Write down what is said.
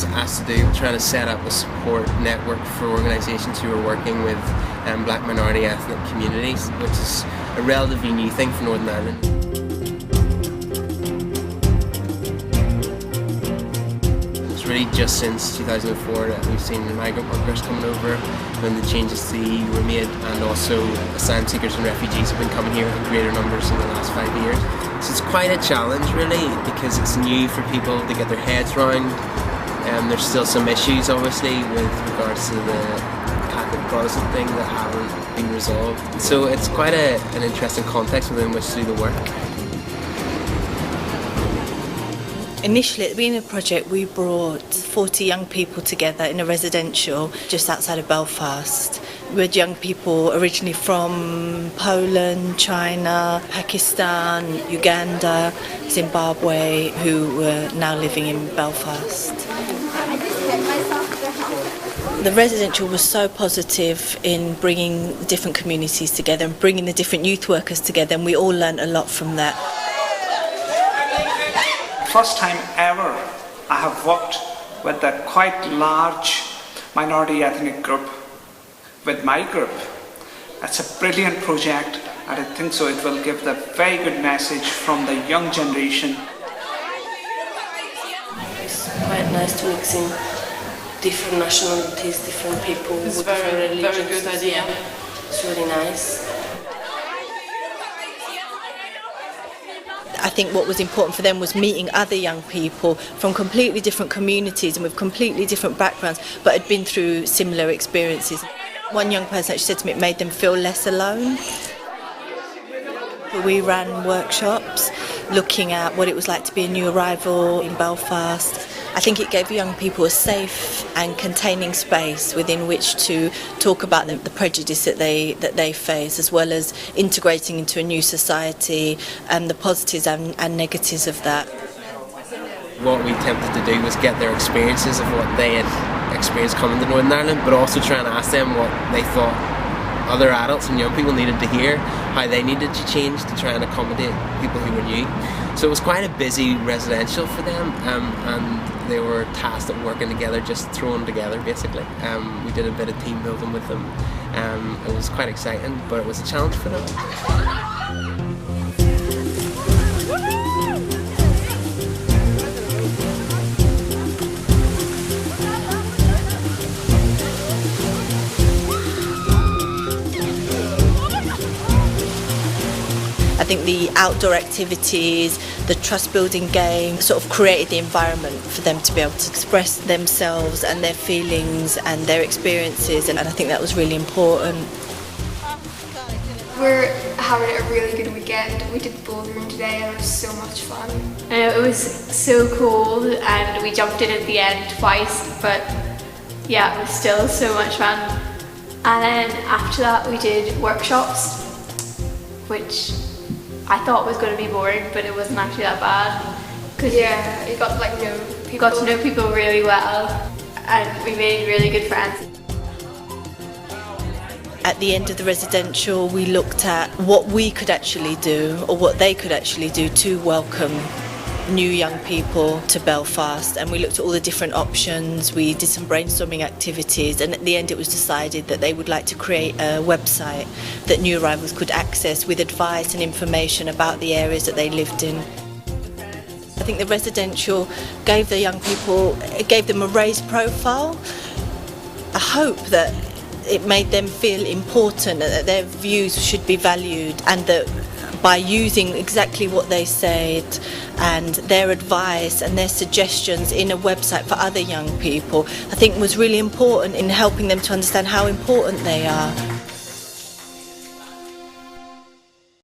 was asked to do, trying to set up a support network for organisations who are working with black minority ethnic communities, which is a relatively new thing for Northern Ireland. It's really just since 2004 that we've seen the migrant workers coming over, when the changes to the EU were made, and also asylum seekers and refugees have been coming here in greater numbers in the last 5 years. So it's quite a challenge really, because it's new for people to get their heads round. There's still some issues obviously with regards to the Catholic Protestant thing that haven't been resolved. So it's quite an interesting context within which to do the work. Initially, at the beginning of the project, we brought 40 young people together in a residential just outside of Belfast. We had young people originally from Poland, China, Pakistan, Uganda, Zimbabwe, who were now living in Belfast. The residential was so positive in bringing different communities together and bringing the different youth workers together, and we all learnt a lot from that. First time ever I have worked with a quite large minority ethnic group, with my group. It's a brilliant project, and I think so it will give the very good message from the young generation. It's quite nice to mix in different nationalities, different people with different religions. Very good idea. It's really nice. I think what was important for them was meeting other young people from completely different communities and with completely different backgrounds, but had been through similar experiences. One young person actually said to me it made them feel less alone. We ran workshops looking at what it was like to be a new arrival in Belfast. I think it gave young people a safe and containing space within which to talk about the prejudice that they face, as well as integrating into a new society and the positives and negatives of that. What we attempted to do was get their experiences of what they had experienced coming to Northern Ireland, but also try and ask them what they thought other adults and young people needed to hear, how they needed to change to try and accommodate people who were new. So it was quite a busy residential for them, and they were tasked at working together, just thrown together basically. We did a bit of team building with them. It was quite exciting, but it was a challenge for them. I think the outdoor activities, the trust-building game sort of created the environment for them to be able to express themselves and their feelings and their experiences, and I think that was really important. We're having a really good weekend. We did bouldering today and it was so much fun. It was so cold and we jumped in at the end twice, but yeah, it was still so much fun. And then after that we did workshops, which I thought was going to be boring, but it wasn't actually that bad. Cause yeah, you got to know people. Got to know people really well, and we made really good friends. At the end of the residential, we looked at what we could actually do, or what they could actually do to welcome new young people to Belfast, and we looked at all the different options. We did some brainstorming activities, and at the end it was decided that they would like to create a website that new arrivals could access with advice and information about the areas that they lived in. I think the residential gave the young people, it gave them a raised profile. I hope that it made them feel important, that their views should be valued, and that by using exactly what they said and their advice and their suggestions in a website for other young people, I think was really important in helping them to understand how important they are.